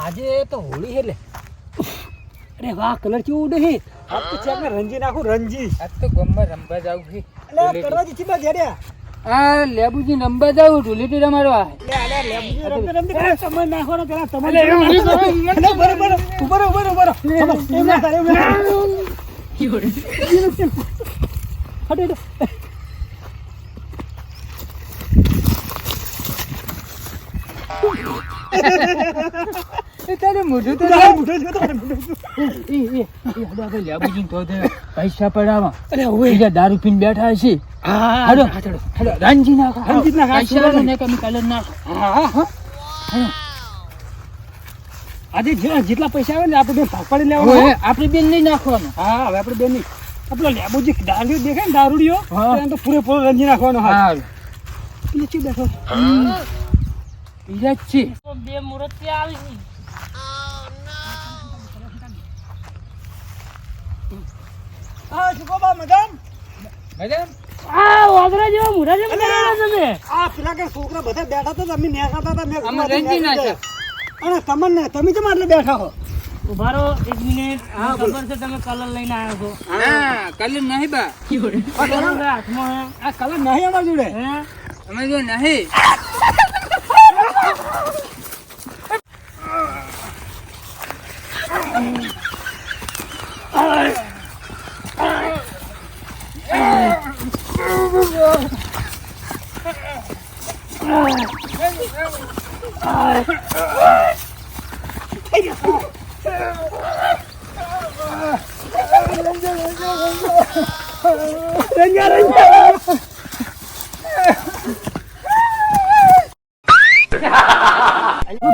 આજે તો હોળી છે લે. અરે વાહ કલર કેવું ઉડે છે. આજ તો ચેક ને રંજી નાખું રંજી. આજ તો ગમમાં રમવા જાવ છે. એટલે કરવાજી ચીબા ઘેડ્યા. આ લેબુજી રમવા જાવ ઢોલેટી રમાડવા. લે આલે લેબુજી રમતે પેલા સમય નાખવાનો પેલા સમય. બરો બરો. એમ ના કરે એમ ના. હટે. તારે મોઢું તો લેબુજી તો પૈસા પડાવા. અરે ઓય બીજા દારૂ પીને બેઠા છે. હા હાલો રંજી નાખો. રંજી નાખો. પૈસા ને કમી કલર નાખો. હા આજે જેટલા પૈસા આવે ને આપણે ભાગ પાડી લેવાનો. આપણે બેન નહીં નાખવાનું. હા હવે આપણે બેન નહીં આપણો લેબુજી દારૂ દેખાય ને દારૂડિયો તો પૂરેપૂરો રંજી નાખવાનો. હા એટલે ચી બેઠો બીજા જ છે. બે મુહૂર્ત ત્યાં આવી હા શુકોબા મેડમ મેડમ આ વાદરા જેવા મુઢા જેવા બનાવ્યા તમે. આ પેલા કે છોકરા બધા બેઠા તો અમે નેસાતા હતા મેં અમે રંજી નાખ્યા. અને તમને તમે કેમ આટલે બેઠા હો? ઉભા રહો 1 મિનિટ. હા ખબર છે તમે કલર લઈને આવ્યા છો. હા કલર નહીં બા. કલર હાથમાં આ કલર નહીં અમાર જોડે. હે અમે જો નહીં.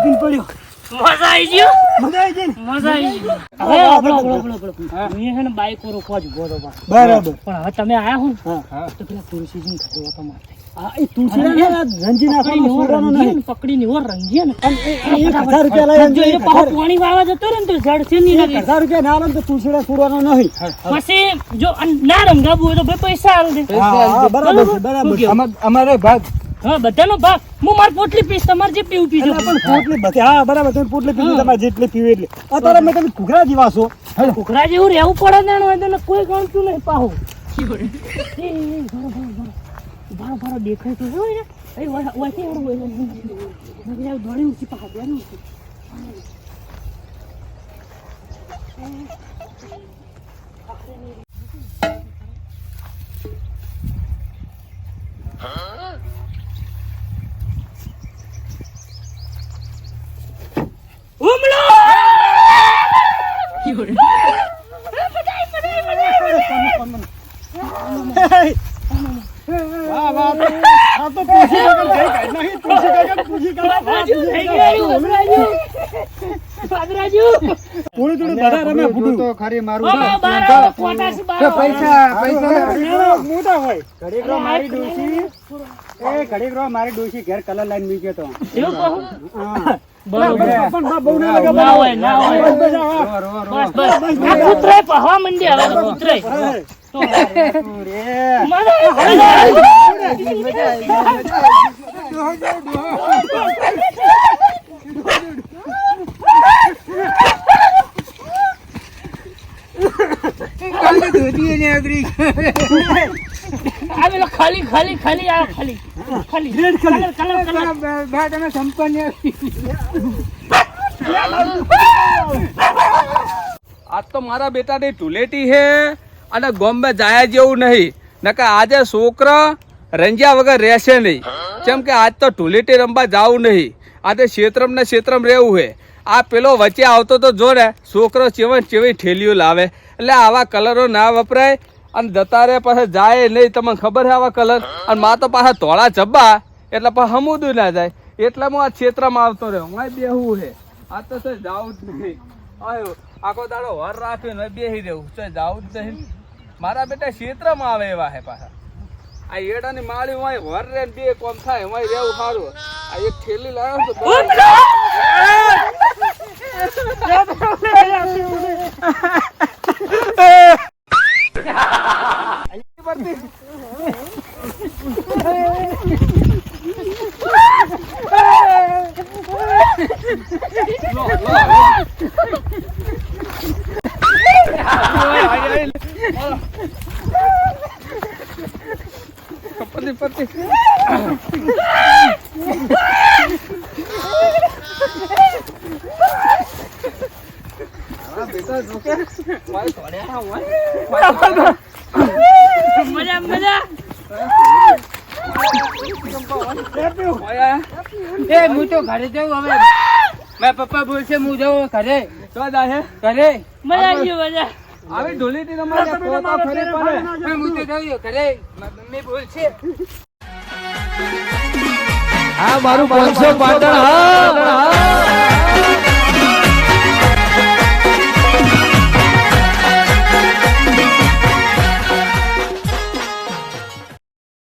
પીન પડ્યો. મજા આવી ગયો. મજા આવી ગઈ ને? મજા આવી ગઈ. હવે આપણો હું છે ને બાઈક રોકવા જ ઉભો હતો બરાબર. પણ હવે તમે આયા હો ને હા તો પેલા તુલસીજી ઘટવા તમારે આ એ તુલસીના રંજી નાખવાનો છોડવાનો નહીં. પકડીને ઓર રંગીએ ને અને એ 1000 રૂપિયા લઈ જો એ પાછો પાણી વાળવા જતો રહે ને તો જડ છે નહીં લાગે. 1000 રૂપિયા ના લે તો તુલસીના છોડવાનો નહીં. પછી જો ના રંગાવું હોય તો ભાઈ પૈસા આલ દે. હા બરાબર છે બરાબર છે. અમારે ભાગ હા બધાનો ભાગ. હું માર પોટલી પીસ તમારે જે પીવું પીજો. એટલે પણ પોટલી બધી હા બરાબર તમે પોટલી પીવી તમારે જેટલી પીવી એટલી. અત્યારે મેં તમે ઘૂઘરા જેવા છો. કુકરા જેવું રહેવું પડે ને હોય તો કોઈ ગણતું નહીં પાહું. ભારો દેખાય તો હોય ને એ વાથી હડું હોય દોડી ઊંચી પાછા બેનું ઉમલો વાહ વાહ આ તો તુલસી કાકા ગઈ કાઈ નહીં તુલસી કાકા તુલસી કાકા થઈ ગયું પાદરાજુ થોડી થોડી બધા રમે ફૂટું તો ખરી મારું પૈસા મોટા હોય ઘડીકરો મારી ડોસી ઘેર કલર લાઈન મૂક્યો તો હા બરોબર પણ બહુ ના લાગે ના હોય ના હોય બસ બસ આ કૂતરે પહવા મંડી આવે તો કૂતરે ખાલી ખાલી ખાલી આ ખાલી ખાલી રેડ કલર કલર સંપન્ન આજ તો મારા બેટાની ધૂળેટી હે અને ગોમ્બે જાય જેવું નહીં નકા આજે છોકરા રંજ્યા વગર રહેશે નહીં. કેમ કે આજ તો ધૂળેટી રમવા જવું નહીં. આજે ક્ષેત્રમ ને ક્ષેત્રમ રહેવું હે. આ પેલો વચ્ચે આવતો તો જો ને છોકરો ચેવી ઠેલીઓ લાવે. એટલે આવા કલરો ના વપરાય અને જતા રહે પછી જાય નહીં. તમને ખબર છે આવા કલર અને માં તો પાછા ધોળા જબ્બા એટલે પાછા હમુદું ના જાય. એટલે હું આ ક્ષેત્રમાં આવતો રહ્યો. હું બેહવું હે. આ તો સર જાવું જ નહીં. આયો આખો દાડો વર રાખ્યો ને બેહી રહેવું છે જાવું જ નહીં. મારા બેટા ક્ષેત્રમાં આવે એવા હે પાછા. આ એડાની માળી હોય વર રે બે કોમ થાય હોય રહેવું સારું. આ એક થેલી લાવ્યો તો પતિ મજા મજા એ હું તો ઘરે જાઉં હવે મારા પપ્પા બોલશે હું જાઉં ઘરે તો જાય ઘરે મજા આવી મજા આવી ઢોલીટી રમાડે પોતા ફરી પડે હું તો જાઉં ઘરે મમ્મી બોલશે હા મારું 500 પાટણ હા